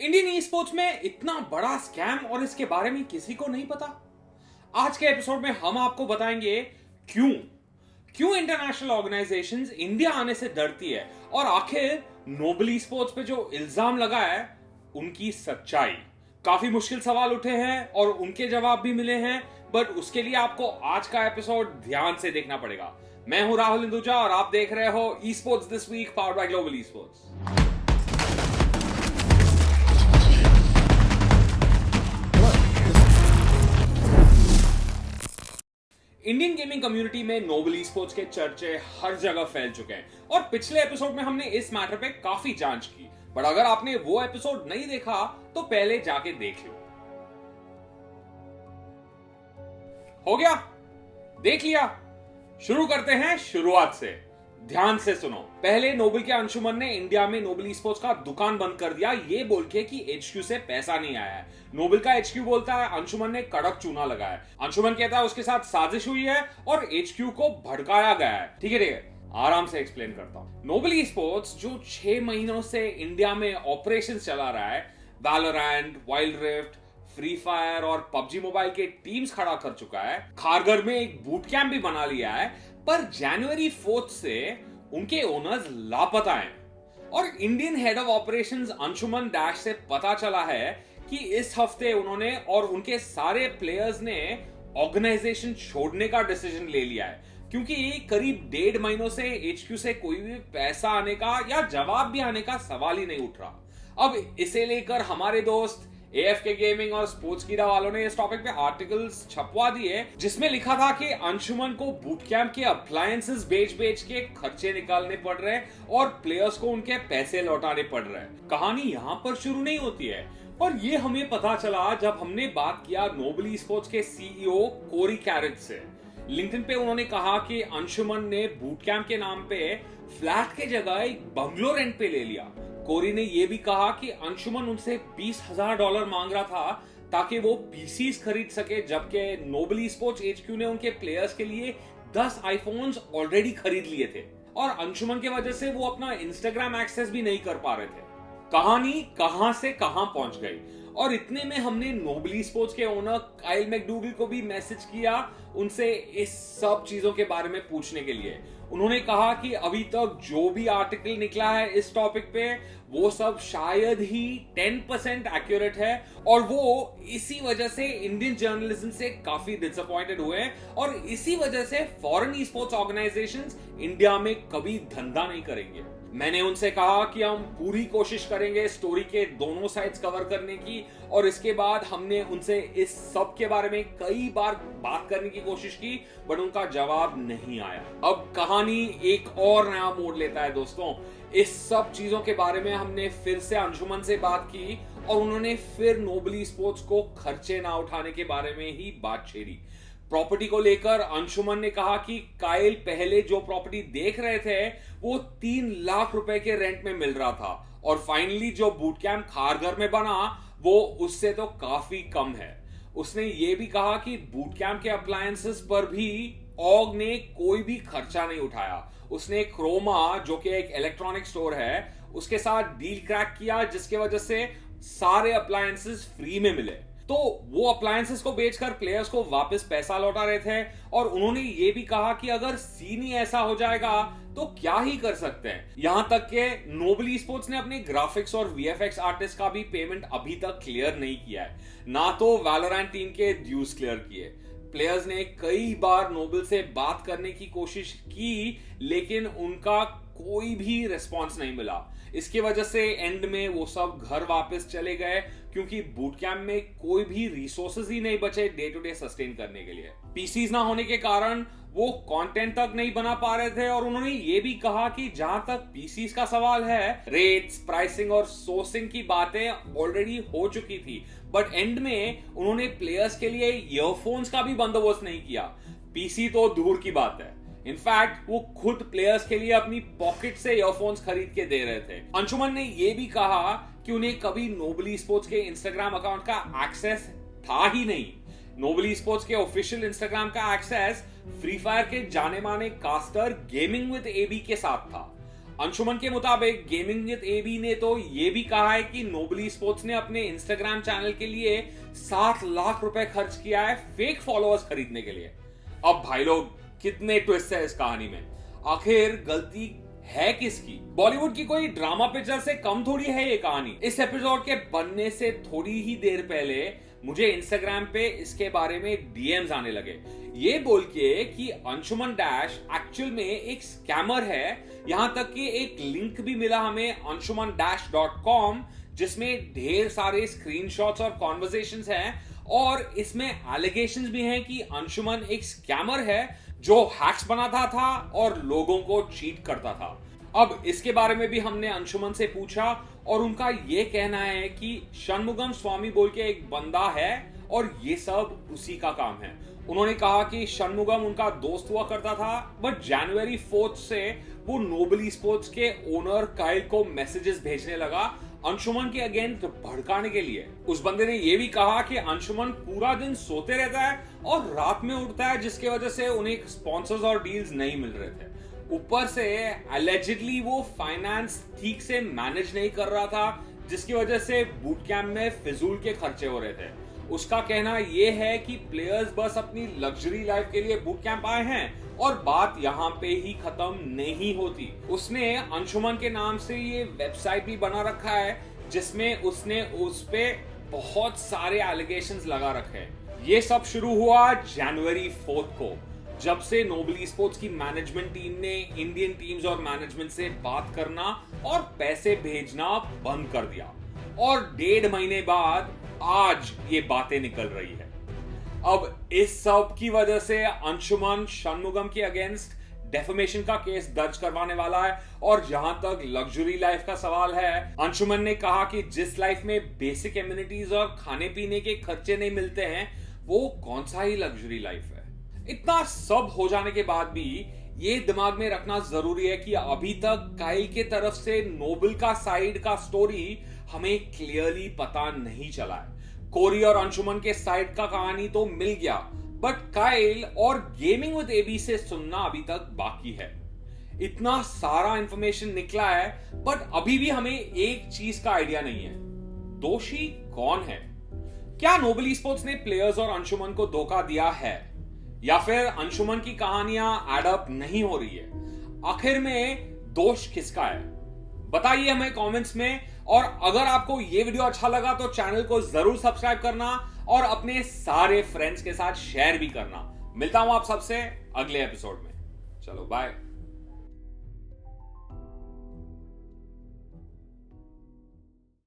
Indian e sports में इतना बड़ा स्कैम और इसके बारे में किसी को नहीं पता। आज के एपिसोड में हम आपको बताएंगे क्यों क्यों इंटरनेशनल ऑर्गेनाइजेशंस इंडिया आने से डरती है और आखिर नोबल ई स्पोर्ट्स पे जो इल्जाम लगा है उनकी सच्चाई। काफी मुश्किल सवाल उठे हैं और उनके जवाब भी मिले हैं, बट उसके लिए आपको आज का एपिसोड ध्यान से देखना पड़ेगा। मैं हूं राहुल इंदुजा और आप देख रहे हो esports this week powered by Global Esports. Indian gaming community में नोबल ई स्पोर्ट्स के चर्चे हर जगह फैल चुके हैं और पिछले एपिसोड में हमने इस मैटर पे काफी जांच की, बट अगर आपने वो एपिसोड नहीं देखा तो पहले जाके देख लो। हो गया? देख लिया? शुरू करते हैं शुरुआत से। ध्यान से सुनो। पहले नोबल के अंशुमन ने इंडिया में नोबल ई स्पोर्ट्स का दुकान बंद कर दिया, ये बोल के कि एचक्यू से पैसा नहीं आया है। नोबल का एचक्यू बोलता है अंशुमन ने कड़क चूना लगाया। अंशुमन कहता है उसके साथ साजिश हुई है और एचक्यू को भड़काया गया है। ठीक है, आराम से एक्सप्लेन करता हूं। नोबल ई स्पोर्ट्स जो 6 महीनों से इंडिया में ऑपरेशन चला रहा है, Valorant, wild rift, free fire और पबजी मोबाइल के टीम्स खड़ा कर चुका है। खारघर में एक बूट कैंप भी बना लिया है, पर जनवरी 4 से उनके ओनर्स लापता हैं और Indian head of operations Anshuman dash से पता चला है कि इस हफ्ते उन्होंने और उनके सारे प्लेयर्स ने ऑर्गेनाइजेशन छोड़ने का डिसीजन ले लिया है, क्योंकि करीब 1.5 महीनों से एचक्यू से कोई भी पैसा आने का या जवाब भी आने का सवाल ही नहीं उठ रहा। अब इसे लेकर हमारे दोस्त एएफके गेमिंग और स्पोर्ट्स कीड़ा वालों ने इस टॉपिक पे आर्टिकल्स छपवा दिए, जिसमें लिखा था कि अंशुमन को बूट कैंप के अप्लायंसेस बेच के खर्चे निकालने पड़ रहे हैं और प्लेयर्स को उनके पैसे लौटाने पड़ रहे हैं। कहानी यहां पर शुरू नहीं होती है और ये हमें पता चला जब हमने बात किया नोबल ई स्पोर्ट्स के सीईओ कोरी कैरेट से। लिंक्डइन पे उन्होंने कहा कि अंशुमन ने बूट कैंप के नाम पे फ्लैट के जगह एक बंगलो रेंट पे ले लिया। कोरी ने यह भी कहा कि अंशुमन उनसे $20,000 मांग रहा था ताकि वो पीसीस खरीद सके, जबकि नोबल ई स्पोर्ट्स एचक्यू ने उनके प्लेयर्स के लिए 10 आईफोन्स ऑलरेडी खरीद लिए थे और अंशुमन की वजह से वो अपना इंस्टाग्राम एक्सेस भी नहीं कर पा रहे थे। कहानी कहां से कहां पहुंच गई और इतने में हमने नोबल ई स्पोर्ट्स के ओनर काइल मैकडूगल को भी मैसेज किया उनसे इस सब चीजों के बारे में पूछने के लिए। उन्होंने कहा कि अभी तक जो भी आर्टिकल निकला है इस टॉपिक पे वो सब शायद ही 10% एक्यूरेट है और वो इसी वजह से इंडियन जर्नलिज्म से काफी डिसअपॉइंटेड हुए हैं और इसी वजह से foreign e sports organisations India में कभी धंधा नहीं करेंगे। मैंने उनसे कहा कि हम पूरी कोशिश करेंगे स्टोरी के दोनों साइड्स कवर करने की और इसके बाद हमने उनसे इस सब के बारे में कई बार बात करने की कोशिश की, बट उनका जवाब नहीं आया। अब कहानी एक और नया मोड़ लेता है दोस्तों। इस सब चीजों के बारे में हमने फिर से अंशुमन से बात की और उन्होंने फिर नोबल ई स्पोर्ट्स को खर्चे ना उठाने के बारे में ही बात छेड़ी। प्रॉपर्टी को लेकर अंशुमन ने कहा कि काइल पहले जो प्रॉपर्टी देख रहे थे वो 3 लाख रुपए के रेंट में मिल रहा था और फाइनली जो बूट कैंप खारघर में बना वो उससे तो काफी कम है। उसने ये भी कहा कि बूट कैंप के अप्लायंसेस पर भी ऑग ने कोई भी खर्चा नहीं उठाया। उसने क्रोमा, जो कि एक इलेक्ट्रॉनिक स्टोर है, उसके साथ डील क्रैक किया जिसके वजह से सारे अप्लायंसेस फ्री में मिले। तो वो अप्लायंसेस को बेचकर प्लेयर्स को वापस पैसा लौटा रहे थे और उन्होंने ये भी कहा कि अगर सीन ही ऐसा हो जाएगा तो क्या ही कर सकते हैं। यहां तक के नोबल ई स्पोर्ट्स ने अपने ग्राफिक्स और वीएफएक्स आर्टिस्ट का भी पेमेंट अभी तक क्लियर नहीं किया है, ना तो वैलोरेंट टीम के ड्यूज क्लियर किए। प्लेयर्स ने कई बार नोबल से बात करने की कोशिश की लेकिन उनका कोई भी रिस्पॉन्स नहीं मिला। इसकी वजह से एंड में वो सब घर वापस चले गए क्योंकि बूट कैंप में कोई भी रिसोर्सेज ही नहीं बचे डे टू डे सस्टेन करने के लिए। पीसीज ना होने के कारण वो कंटेंट तक नहीं बना पा रहे थे और उन्होंने ये भी कहा कि जहां तक पीसीज का सवाल है, रेट्स, प्राइसिंग और सोर्सिंग की बातें ऑलरेडी हो चुकी थी, बट एंड में उन्होंने प्लेयर्स के लिए ईयरफोन्स का भी बंदोबस्त नहीं किया। पीसी तो दूर की बात है, इनफैक्ट वो खुद प्लेयर्स के लिए अपनी पॉकेट से ईयरफोन्स खरीद के दे रहे थे। अंशुमन ने यह भी कहा कि उन्हें कभी नोबल ई स्पोर्ट्स के इंस्टाग्राम अकाउंट का एक्सेस था ही नहीं। नोबल ई स्पोर्ट्स के ऑफिशियल इंस्टाग्राम का एक्सेस फ्री फायर के जाने माने कास्टर गेमिंग विद एबी के साथ था। अंशुमन के मुताबिक गेमिंग विद एबी ने तो ये भी कहा है कि नोबली स्पोर्ट्स ने अपने इंस्टाग्राम चैनल के लिए 7 लाख रुपए खर्च किया है फेक फॉलोअर्स खरीदने के लिए। अब भाई लोग, कितने ट्विस्ट है इस कहानी में, आखिर गलती है किसकी? बॉलीवुड की कोई ड्रामा पिक्चर से कम थोड़ी है ये कहानी। इस एपिसोड के बनने से थोड़ी ही देर पहले मुझे इंस्टाग्राम पे इसके बारे में डीएम्स आने लगे, ये बोल के कि अंशुमन डैश एक्चुअल में एक स्कैमर है। यहां तक कि एक लिंक भी मिला हमें anshuman-.com, जिसमें ढेर सारे स्क्रीनशॉट्स और कॉन्वर्सेशंस हैं और इसमें एलिगेशंस भी हैं कि अंशुमन एक स्कैमर है जो हैक्स बनाता था और लोगों को चीट करता था। अब इसके बारे में भी हमने अंशुमन से पूछा और उनका यह कहना है कि षणमुगम स्वामी बोल के एक बंदा है और ये सब उसी का काम है। उन्होंने कहा कि षणमुगम उनका दोस्त हुआ करता था, बट जनवरी 4 से वो नोबली स्पोर्ट्स के ओनर काइल को मैसेजेस भेजने लगा अंशुमन के अगेंस्ट भड़काने के लिए। उस बंदे ने यह भी कहा कि अंशुमन पूरा दिन सोते रहता है और रात में उठता है, जिसकी वजह से उन्हें स्पॉन्सर्स और डील्स नहीं मिल रहे थे। ऊपर से एलिजिडली वो फाइनेंस ठीक से मैनेज नहीं कर रहा था, जिसकी वजह से बूट कैंप में फिजूल के खर्चे हो रहे थे। उसका कहना यह है कि प्लेयर्स बस अपनी लग्जरी लाइफ के लिए बूट कैंप आए हैं और बात यहां पे ही खत्म नहीं होती। उसने अंशुमन के नाम से ये वेबसाइट भी बना रखा है जिसमें उसने उस पे बहुत सारे एलिगेशंस लगा रखे हैं। ये सब शुरू हुआ जनवरी 4 को, जब से नोबली स्पोर्ट्स की मैनेजमेंट टीम ने इंडियन टीम्स और मैनेजमेंट से बात करना और पैसे भेजना बंद कर दिया, और 1.5 महीने बाद आज ये बातें निकल रही है। अब इस सब की वजह से अंशुमन षणमुगम के अगेंस्ट डेफेमेशन का केस दर्ज करवाने वाला है। और जहां तक लग्जरी लाइफ का सवाल है, अंशुमन ने कहा कि जिस लाइफ में बेसिक एमिनिटीज और खाने पीने के खर्चे नहीं मिलते हैं, वो कौन सा ही लग्जरी लाइफ है। इतना सब हो जाने के बाद भी ये दिमाग में रखना जरूरी है कि अभी तक काइल के तरफ से नोबल का साइड का स्टोरी हमें क्लियरली पता नहीं चला है। कोरी और अंशुमन के साइड का कहानी तो मिल गया, बट काइल और गेमिंग विद एबी से सुनना अभी तक बाकी है। इतना सारा इंफॉर्मेशन निकला है, बट अभी भी हमें एक चीज का आइडिया नहीं है, दोषी कौन है? क्या नोबली स्पोर्ट्स ने प्लेयर्स और अंशुमन को धोखा दिया है, या फिर अंशुमन की कहानियां एड अप नहीं हो रही है? आखिर में दोष किसका है? बताइए हमें कमेंट्स में। और अगर आपको ये वीडियो अच्छा लगा तो चैनल को जरूर सब्सक्राइब करना और अपने सारे फ्रेंड्स के साथ शेयर भी करना। मिलता हूं आप सबसे अगले एपिसोड में। चलो बाय।